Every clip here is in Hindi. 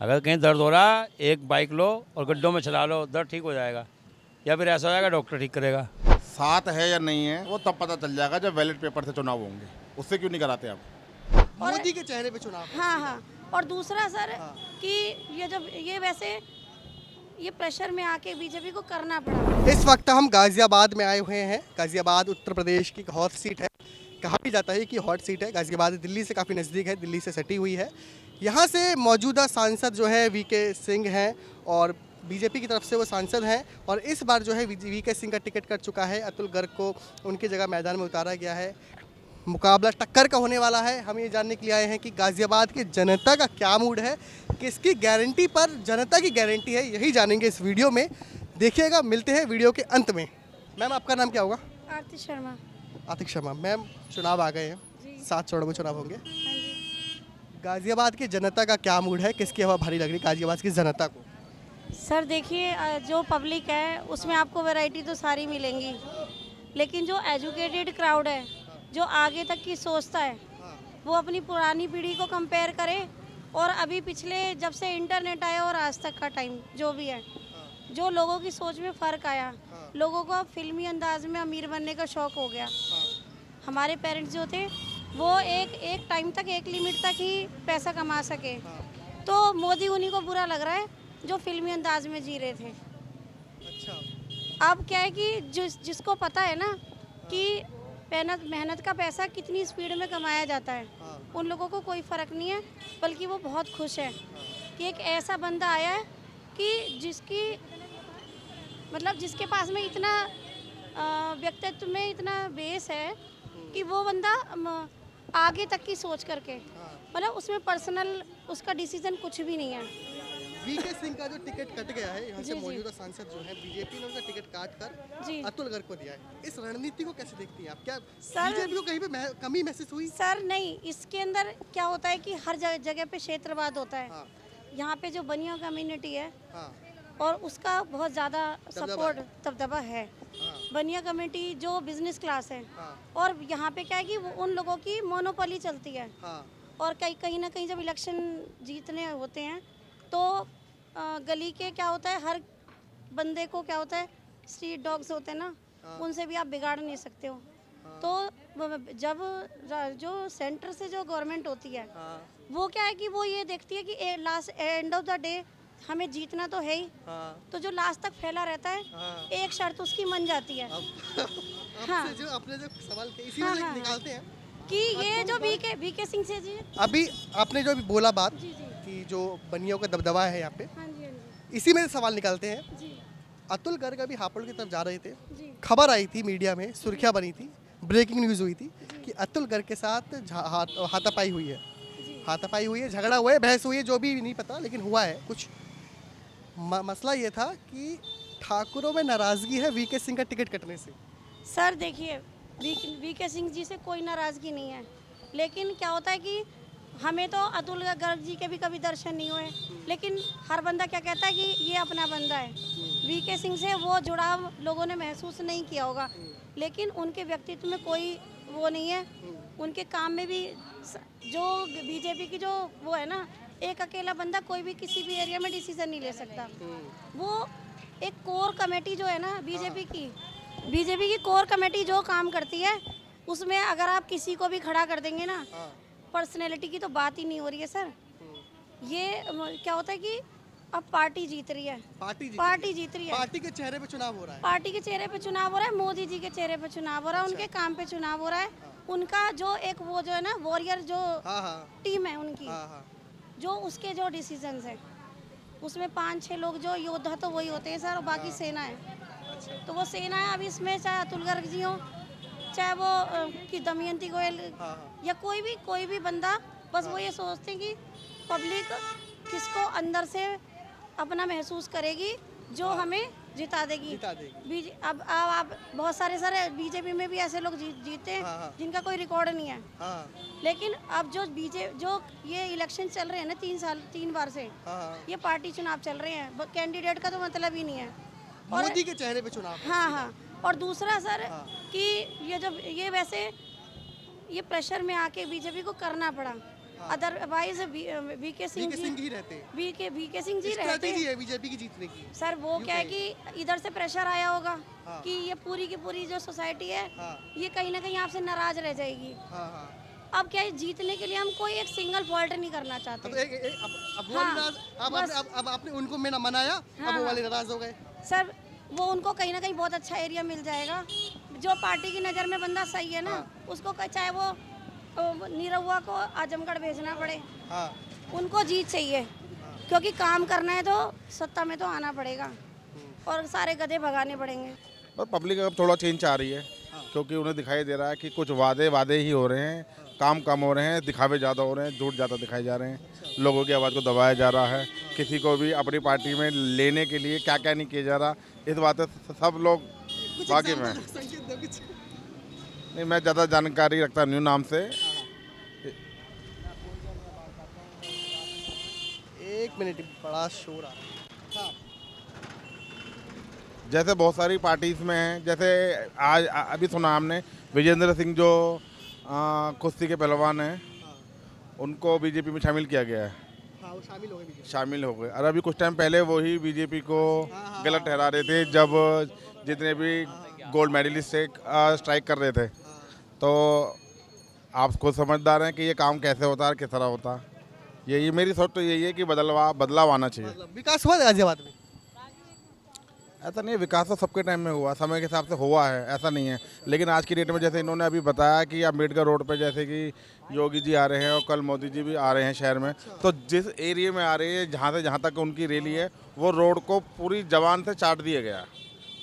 अगर कहीं दर्द हो रहा है एक बाइक लो और गड्ढों में चला लो, दर्द ठीक हो जाएगा। या फिर ऐसा हो जाएगा डॉक्टर ठीक करेगा। साथ है या नहीं है वो तब पता चल जाएगा जब बैलेट पेपर से चुनाव होंगे। उससे क्यों नहीं कराते आप? मोदी के चेहरे पे चुनाव है। हाँ हाँ। और दूसरा सर हाँ। कि ये जब ये वैसे ये प्रेशर में आके बीजेपी को करना पड़ा। इस वक्त हम गाजियाबाद में आए हुए हैं। गाजियाबाद उत्तर प्रदेश की हॉट सीट है। कहा भी जाता है कि हॉट सीट है। गाजियाबाद दिल्ली से काफ़ी नज़दीक है, दिल्ली से सटी हुई है। यहाँ से मौजूदा सांसद जो है वीके सिंह हैं और बीजेपी की तरफ से वो सांसद हैं और इस बार जो है वीके सिंह का टिकट कट चुका है। अतुल गर्ग को उनकी जगह मैदान में उतारा गया है। मुकाबला टक्कर का होने वाला है। हम ये जानने के लिए आए हैं कि गाजियाबाद की जनता का क्या मूड है, किसकी गारंटी पर जनता की गारंटी है, यही जानेंगे इस वीडियो में। देखिएगा, मिलते हैं वीडियो के अंत में। मैम आपका नाम क्या होगा? आरती शर्मा। आतिक शर्मा। मैम चुनाव आ गए हैं, 7 चरणों में चुनाव होंगे। गाजियाबाद की जनता का क्या मूड है, किसकी हवा भारी लग रही गाजियाबाद की जनता को? सर देखिए, जो पब्लिक है उसमें आपको वैरायटी तो सारी मिलेंगी, लेकिन जो एजुकेटेड क्राउड है, जो आगे तक की सोचता है, वो अपनी पुरानी पीढ़ी को कंपेयर करे और अभी पिछले जब से इंटरनेट आया और आज तक का टाइम जो भी है, जो लोगों की सोच में फ़र्क आया, लोगों को अब फिल्मी अंदाज में अमीर बनने का शौक़ हो गया। हमारे पेरेंट्स जो थे वो एक टाइम तक, एक लिमिट तक ही पैसा कमा सके, तो मोदी उन्हीं को बुरा लग रहा है जो फिल्मी अंदाज में जी रहे थे। अच्छा। अब क्या है कि जिसको पता है ना कि मेहनत का पैसा कितनी स्पीड में कमाया जाता है, उन लोगों को कोई फ़र्क नहीं है, बल्कि वो बहुत खुश है कि एक ऐसा बंदा आया है कि जिसके पास में इतना व्यक्तित्व में इतना बेस है कि वो बंदा आगे तक की सोच करके, मतलब उसमें पर्सनल उसका डिसीजन कुछ भी नहीं है। वीके सिंह का जो टिकट कट गया है, यहाँ से जी। मौजूदा सांसद जो है बीजेपी ने उनका टिकट काट कर अतुल गर्ग को दिया है। इस रणनीति को कैसे देखती हैं आप? क्या सर- बीजेपी को कहीं पे कमी महसूस हुई? सर नहीं, इसके अंदर क्या होता है कि हर जगह पे क्षेत्रवाद होता है। हाँ। यहाँ पे जो बनिया कम्युनिटी है हाँ। और उसका बहुत ज़्यादा सपोर्ट दबदबा है। हाँ। बनिया कम्युनिटी जो बिजनेस क्लास है, हाँ। और यहाँ पे क्या है कि उन लोगों की मोनोपोली चलती है। हाँ। और कहीं ना कहीं जब इलेक्शन जीतने होते हैं तो गली के क्या होता है, हर बंदे को क्या होता है, स्ट्रीट डॉग्स होते हैं ना, उनसे भी आप बिगाड़ नहीं सकते हो। तो जब जो सेंटर से जो गवर्नमेंट होती है, वो क्या है कि वो ये देखती है कि last end of the day हमें जीतना तो है ही, तो जो लास्ट तक फैला रहता है, एक शर्त उसकी मन जाती है। हाँ। आपने जो सवाल किया इसी हाँ, में से हाँ, निकालते हैं कि ये जो वीके सिंह से जी। अभी आपने जो अभी बोला बात जी जी। कि जो बनियों का दबदबा है यहाँ पे, हाँ जी हाँ जी इसी में से सवाल निकालते हैं। जी अतुल गर्ग अभी हापुड़ की तरफ जा रहे थे, जी। खबर आई थी मीडिया में, सुर्खियां बनी थी, ब्रेकिंग न्यूज़ हुई थी कि अतुल गर्ग के साथ हाथापाई हुई है। हाथापाई हुई है, झगड़ा हुआ है, बहस हुई है, जो भी नहीं पता, लेकिन हुआ है कुछ। मसला ये था कि ठाकुरों में नाराज़गी है वीके सिंह का टिकट कटने से। सर देखिए, वीके सिंह जी से कोई नाराज़गी नहीं है, लेकिन क्या होता है कि हमें तो अतुल गर्ग जी के भी कभी दर्शन नहीं हुए, लेकिन हर बंदा क्या कहता है कि ये अपना बंदा है। वीके सिंह से वो जुड़ाव लोगों ने महसूस नहीं किया होगा, लेकिन उनके व्यक्तित्व में कोई वो नहीं है, उनके काम में भी। जो बीजेपी की जो वो है ना, एक अकेला बंदा कोई भी किसी भी एरिया में डिसीजन नहीं ले सकता। वो एक कोर कमेटी जो है ना बीजेपी की कोर कमेटी जो काम करती है, उसमें अगर आप किसी को भी खड़ा कर देंगे ना, पर्सनैलिटी की तो बात ही नहीं हो रही है सर। ये क्या होता है कि अब पार्टी जीत रही है, पार्टी जीत रही है, पार्टी के चेहरे पे चुनाव हो रहा है, पार्टी के चेहरे पे चुनाव हो रहा है, मोदी जी के चेहरे पे चुनाव हो रहा है, उनके काम पे चुनाव हो रहा है। उनका जो एक वो जो है ना वॉरियर जो टीम है उनकी, जो उसके जो डिसीजंस है, उसमें 5-6 लोग जो योद्धा तो वही होते हैं सर, और बाकी सेना है। तो वो सेना है। अब इसमें चाहे अतुल गर्ग जी हो, चाहे वो कि दमयंती गोयल, या कोई भी बंदा, बस वो ये सोचते हैं कि पब्लिक किसको अंदर से अपना महसूस करेगी जो हमें जिता देगी। अब आप बहुत सारे सर बीजेपी में भी ऐसे लोग जीते हैं जिनका कोई रिकॉर्ड नहीं है। लेकिन अब जो ये इलेक्शन चल रहे हैं ना 3 बार से, ये पार्टी चुनाव चल रहे हैं, कैंडिडेट का तो मतलब ही नहीं है। मोदी के चेहरे पे चुनाव। हाँ हाँ। और दूसरा सर कि ये प्रेशर में आके बीजेपी को करना पड़ा, अदरवाइज वीके सिंह वीके जी सिंह ही रहते हैं। वीके सिंह जी रहते स्ट्रैटेजी है बीजेपी की जीतने की। सर वो क्या है कि इधर से प्रेशर आया होगा हाँ। कि ये पूरी की पूरी जो सोसाइटी है हाँ। ये कहीं ना कहीं आपसे नाराज रह जाएगी। हाँ हाँ। अब क्या है, जीतने के लिए हम कोई एक सिंगल फॉल्ट नहीं करना चाहते। अब अब वो हाँ, नाराज, बस। अब आपने उनको मनाया, हाँ, अब वो वाले हाँ। नाराज हो गए। सर वो उनको कहीं ना कहीं बहुत अच्छा एरिया मिल जाएगा। जो पार्टी की नज़र में बंदा सही है ना, उसको चाहे वो निरहुआ को आजमगढ़ भेजना पड़े, हाँ उनको जीत चाहिए, क्योंकि काम करना है तो सत्ता में तो आना पड़ेगा और सारे गधे भगाने पड़ेंगे। और पब्लिक अब थोड़ा चेंज आ रही है, क्योंकि उन्हें दिखाई दे रहा है कि कुछ वादे ही हो रहे हैं, काम कम हो रहे हैं, दिखावे ज़्यादा हो रहे हैं, झूठ ज़्यादा दिखाए जा रहे हैं, लोगों की आवाज़ को दबाया जा रहा है, किसी को भी अपनी पार्टी में लेने के लिए क्या क्या नहीं किया जा रहा, इस बात से सब लोग वाकिफ हैं। संकेत दो कुछ। नहीं, मैं ज़्यादा जानकारी रखता नहीं हूँ नाम से। एक मिनट, बड़ा शोर आ रहा है। हाँ जैसे बहुत सारी पार्टीज में हैं, जैसे आज अभी सुना हमने विजेंद्र सिंह जो कुश्ती के पहलवान हैं, उनको बीजेपी में शामिल किया गया है। हाँ, वो शामिल हो गए बीजेपी। शामिल हो गए। और अभी कुछ टाइम पहले वही बीजेपी को गलत ठहरा रहे थे, जब जितने भी गोल्ड मेडलिस्ट से स्ट्राइक कर रहे थे। तो आप खुद समझदार हैं कि ये काम कैसे होता है और किस तरह होता है। यही मेरी सोच तो यही है कि बदलाव आना चाहिए। मतलब विकास हुआ गाजियाबाद में? ऐसा नहीं है, विकास तो सबके टाइम में हुआ, समय के हिसाब से हुआ है, ऐसा नहीं है। लेकिन आज की डेट में जैसे इन्होंने अभी बताया कि अम्बेडकर रोड पे जैसे कि योगी जी आ रहे हैं और कल मोदी जी भी आ रहे हैं शहर में, तो जिस एरिया में आ रहे हैं, जहाँ तक उनकी रैली है, वो रोड को पूरी जवान से चाट दिया गया।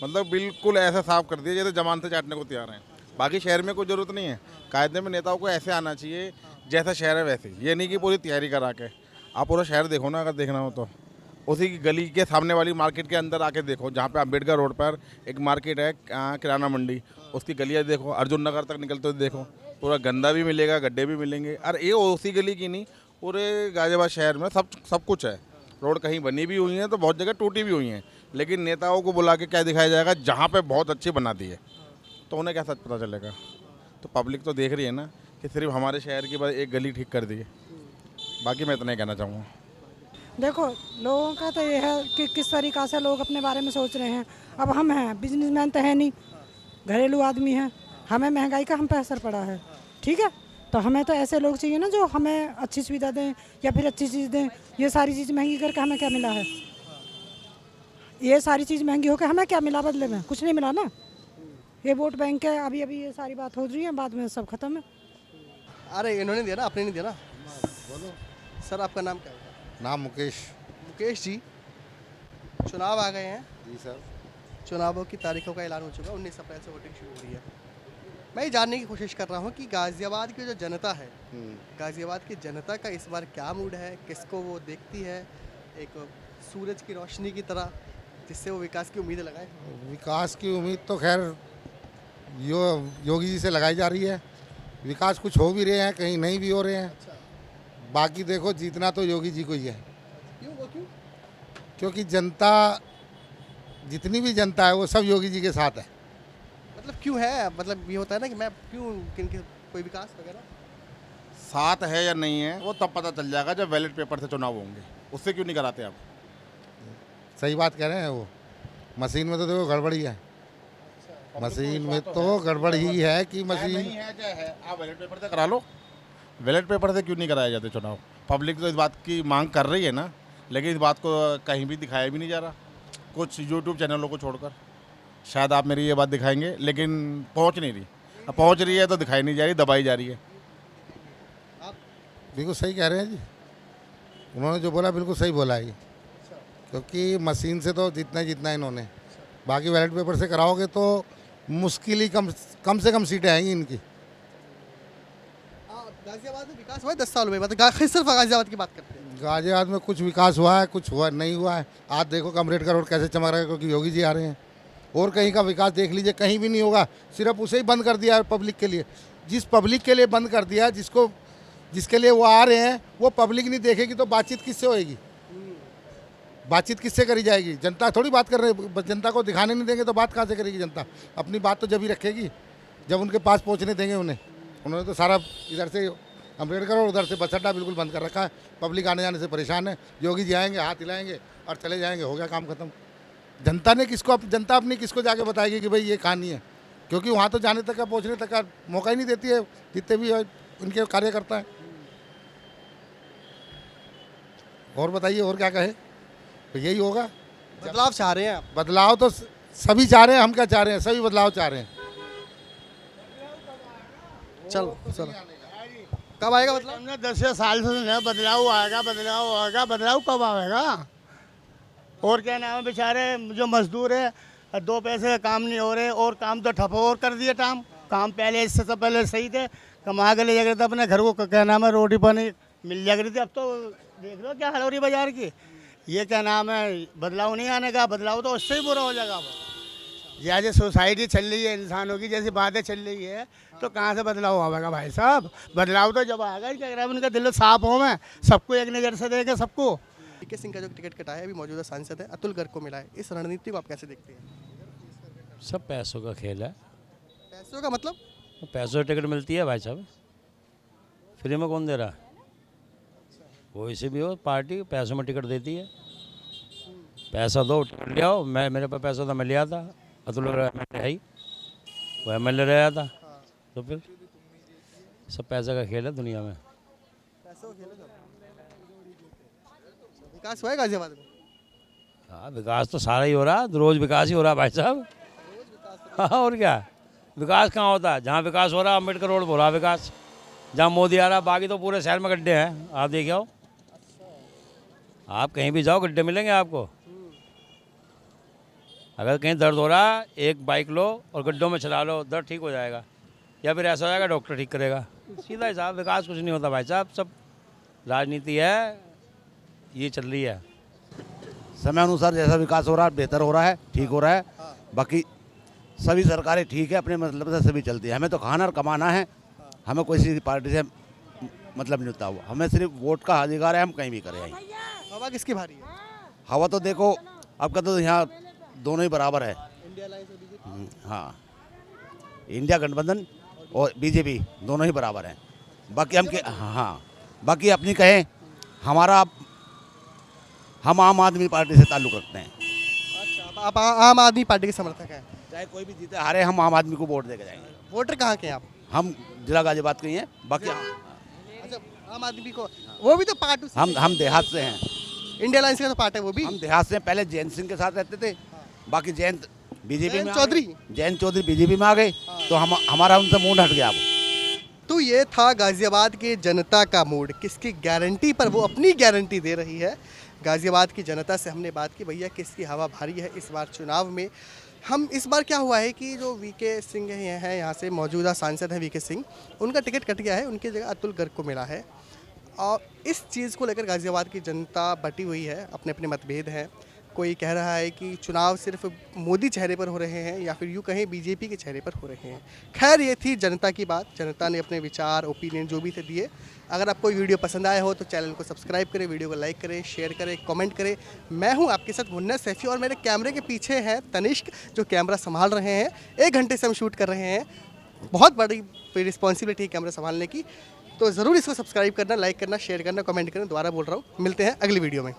मतलब बिल्कुल ऐसा साफ कर दिया जैसे जवान से चाटने को तैयार हैं। बाकी शहर में कोई ज़रूरत नहीं है, कायदे में नेताओं को ऐसे आना चाहिए जैसा शहर है वैसे, ये नहीं कि पूरी तैयारी करा के। आप पूरा शहर देखो ना, अगर देखना हो तो उसी की गली के सामने वाली मार्केट के अंदर आके देखो, जहाँ पे अम्बेडकर रोड पर एक मार्केट है किराना मंडी, उसकी गलियाँ देखो, अर्जुन नगर तक निकलते हुए देखो, पूरा गंदा भी मिलेगा, गड्ढे भी मिलेंगे। और ये उसी गली की नहीं, पूरे गाजियाबाद शहर में सब कुछ है। रोड कहीं बनी भी हुई है तो बहुत जगह टूटी भी हुई हैं, लेकिन नेताओं को बुला के क्या दिखाया जाएगा, जहाँ पे बहुत अच्छी बना दी है तो उन्हें क्या सच पता चलेगा। तो पब्लिक तो देख रही है ना कि सिर्फ हमारे शहर की बस एक गली ठीक कर दी है। बाकी मैं इतना ही कहना चाहूँगा। देखो, लोगों का तो ये है कि किस तरीक़ा से लोग अपने बारे में सोच रहे हैं। अब हम हैं, बिजनेसमैन तो है नहीं, घरेलू आदमी हैं, हमें महंगाई का हम पे असर पड़ा है, ठीक है। तो हमें तो ऐसे लोग चाहिए ना जो हमें अच्छी सुविधा दें या फिर अच्छी चीज़ दें। ये सारी चीज़ महंगी करके हमें क्या मिला है? ये सारी चीज़ महंगी होकर हमें क्या मिला बदले में? कुछ नहीं मिला ना। ये वोट बैंक है, अभी अभी ये सारी बात हो रही है, बाद में सब खत्म है। अरे इन्होंने दिया ना, आपने नहीं दिया ना। बोलो सर, आपका नाम क्या है? नाम मुकेश। मुकेश जी, चुनाव आ गए हैं जी सर। चुनावों की तारीखों का ऐलान हो चुका है, 19 अप्रैल से वोटिंग शुरू हो रही है। मैं ये जानने की कोशिश कर रहा हूँ कि गाज़ियाबाद की जो जनता है, गाज़ियाबाद की जनता का इस बार क्या मूड है, किसको वो देखती है एक सूरज की रोशनी की तरह, जिससे वो विकास की उम्मीदें लगाए? विकास की उम्मीद तो खैर योगी जी से लगाई जा रही है। विकास कुछ हो भी रहे हैं, कहीं नहीं भी हो रहे हैं। बाकी देखो, जीतना तो योगी जी को ही है। क्यों? क्योंकि जनता, जितनी भी जनता है वो सब योगी जी के साथ है। मतलब क्यों है? मतलब ये होता है ना कि मैं क्यों किनके कोई विकास वगैरह साथ है या नहीं है वो तब पता चल जाएगा जब बैलेट पेपर से चुनाव होंगे। उससे क्यों नहीं कराते आप? सही बात कह रहे हैं। वो मशीन में तो देखो गड़बड़ी है। मशीन में तो गड़बड़ी ही है कि मशीन नहीं है क्या है, आप बैलेट पेपर से करा लो। बैलेट पेपर से क्यों नहीं कराए जाते चुनाव? पब्लिक तो इस बात की मांग कर रही है ना, लेकिन इस बात को कहीं भी दिखाया भी नहीं जा रहा, कुछ यूट्यूब चैनलों को छोड़कर। शायद आप मेरी ये बात दिखाएंगे, लेकिन पहुंच नहीं रही। अब पहुंच रही है तो दिखाई नहीं जा रही, दबाई जा रही है। आप बिल्कुल सही कह रहे हैं जी। उन्होंने जो बोला बिल्कुल सही बोला है, क्योंकि मशीन से तो जितना इन्होंने, बाकी बैलेट पेपर से कराओगे तो मुश्किल ही कम से कम सीटें आएंगी इनकी। गाज़ियाबाद में विकास हुआ है 10 साल में? मतलब सिर्फ गाज़ियाबाद की बात करते हैं। गाजियाबाद में कुछ विकास हुआ है, कुछ हुआ नहीं हुआ है। आज देखो अम्बेडकर रोड कैसे चमक रहा है, क्योंकि योगी जी आ रहे हैं। और कहीं का विकास देख लीजिए, कहीं भी नहीं होगा। सिर्फ उसे ही बंद कर दिया है पब्लिक के लिए। जिस पब्लिक के लिए बंद कर दिया, जिसके लिए वो आ रहे हैं, वो पब्लिक नहीं देखेगी तो बातचीत किससे होएगी? बातचीत किससे करी जाएगी? जनता थोड़ी बात कर रही। जनता को दिखाने नहीं देंगे तो बात कहाँ से करेगी जनता? अपनी बात तो जब ही रखेगी जब उनके पास पहुँचने देंगे उन्हें। उन्होंने तो सारा इधर से अम्बेडकर और उधर से बस अड्डा बिल्कुल बंद कर रखा है। पब्लिक आने जाने से परेशान है। योगी जी आएंगे, हाथ हिलाएंगे और चले जाएंगे, हो गया काम खत्म। जनता अपनी किसको जाके बताएगी कि भाई ये कहानी है, क्योंकि वहाँ तो जाने तक का, पहुँचने तक का मौका ही नहीं देती है जितने भी उनके कार्यकर्ता हैं। और बताइए और क्या कहे, तो यही होगा। बदलाव चाह रहे हैं आप? बदलाव तो सभी चाह रहे हैं, हम क्या चाह रहे हैं, सभी बदलाव चाह रहे हैं। चलो कब आएगा बदलाव? हमने 10 साल से सुना बदलाव आएगा, बदलाव आएगा, बदलाव कब आएगा? और क्या नाम है, बेचारे जो मजदूर है, 2 पैसे का काम नहीं हो रहे, और काम तो ठप और कर दिए। काम पहले इससे तो पहले सही थे, कमा के ले जा रहे थे अपने घर को, क्या नाम है, रोटी पानी मिल जा रही थी। अब तो देख लो क्या हाल हो रही बाजार की। ये क्या नाम है, बदलाव नहीं आने का, बदलाव तो उससे ही बुरा हो जाएगा। जैसे सोसाइटी चल रही है, इंसानों की जैसी बातें चल रही है, तो कहाँ से बदलाव आएगा भाई साहब? बदलाव तो जब आएगा, क्या कह रहा है, उनका दिल साफ हो, मैं सबको एक नज़र से देखे सबको। वीके सिंह का जो टिकट कटा है, अभी मौजूदा सांसद है अतुल गर्ग को मिला है, इस रणनीति को आप कैसे देखते हैं? सब पैसों का खेल है। पैसों का मतलब? पैसों की टिकट मिलती है भाई साहब, फ्री में कौन दे रहा है? कोई से भी हो, पार्टी पैसों में टिकट देती है। पैसा दो, टिकट ले आओ। मेरे पास पैसा था, मैं लिया था। अतुल एमएलए है ही, वो एमएलए रहा था। तो फिर सब पैसे का खेल है दुनिया में। विकास हुआ है गाजियाबाद में? हाँ, विकास तो सारा ही हो रहा है, रोज़ विकास ही हो रहा है भाई साहब। हाँ, और क्या, विकास कहाँ होता है? जहाँ विकास हो रहा है, अम्बेडकर रोड हो रहा है विकास, जहाँ मोदी आ रहा है। बाकी तो पूरे शहर में गड्ढे हैं, आप देखिए आओ, आप कहीं भी जाओ गड्ढे मिलेंगे आपको। अगर कहीं दर्द हो रहा है, एक बाइक लो और गड्ढों में चला लो, दर्द ठीक हो जाएगा। या फिर ऐसा हो जाएगा, डॉक्टर ठीक करेगा। सीधा हिसाब, विकास कुछ नहीं होता भाई साहब, सब राजनीति है, ये चल रही है। समय अनुसार जैसा विकास हो रहा है, बेहतर हो रहा है, ठीक हो रहा है। बाकी सभी सरकारें ठीक है, अपने मतलब से सभी चलती है। हमें तो खाना और कमाना है, हमें कोई सी पार्टी से मतलब नहीं होता। हमें सिर्फ वोट का अधिकार है, हम कहीं भी करें। हवा किसकी भारी है? हवा तो देखो आपका तो यहाँ दोनों ही बराबर है। इंडिया अलायंस और बीजेपी? हाँ, इंडिया गठबंधन और बीजेपी दोनों ही बराबर हैं। बाकी हाँ, बाकी अपनी कहें, हम आम आदमी पार्टी से ताल्लुक़ रखते हैं। अच्छा, आप आम आदमी पार्टी के समर्थक हैं? चाहे कोई भी जीते हारे, हम आम आदमी को वोट दे के जाएंगे। वोटर कहाँ के हैं आप? हम जिला गाजियाबाद के ही हैं। बाकी अच्छा, आम आदमी को, वो भी तो पार्टी हम देहात से हैं। इंडिया अलायंस का तो पार्ट है वो भी। हम देहात से पहले जयंत सिंह के साथ रहते थे, बाकी जयंत बीजेपी में, जयंत चौधरी बीजेपी में आ गए, तो हमारा उनसे मूड हट गया। तो ये था गाजियाबाद की जनता का मूड, किसकी गारंटी पर वो अपनी गारंटी दे रही है। गाजियाबाद की जनता से हमने बात की, भैया किसकी हवा भारी है इस बार चुनाव में। हम इस बार क्या हुआ है कि जो वीके सिंह हैं, यहाँ से मौजूदा सांसद हैं वीके सिंह, उनका टिकट कट गया है, उनकी जगह अतुल गर्ग को मिला है। और इस चीज़ को लेकर गाजियाबाद की जनता बटी हुई है, अपने अपने मतभेद हैं। कोई कह रहा है कि चुनाव सिर्फ मोदी चेहरे पर हो रहे हैं, या फिर यूँ कहें बीजेपी के चेहरे पर हो रहे हैं। खैर, ये थी जनता की बात, जनता ने अपने विचार, ओपिनियन जो भी थे दिए। अगर आपको वीडियो पसंद आया हो तो चैनल को सब्सक्राइब करें, वीडियो को लाइक करें, शेयर करें, कमेंट करें। मैं हूं आपके साथ मुन्ना सैफी, और मेरे कैमरे के पीछे हैं तनिष्क, जो कैमरा संभाल रहे हैं। 1 घंटे से हम शूट कर रहे हैं, बहुत बड़ी रिस्पॉन्सिबिलिटी है कैमरा संभालने की। तो ज़रूर इसको सब्सक्राइब करना, लाइक करना, शेयर करना, कमेंट करना। दोबारा बोल रहा हूँ, मिलते हैं अगली वीडियो में।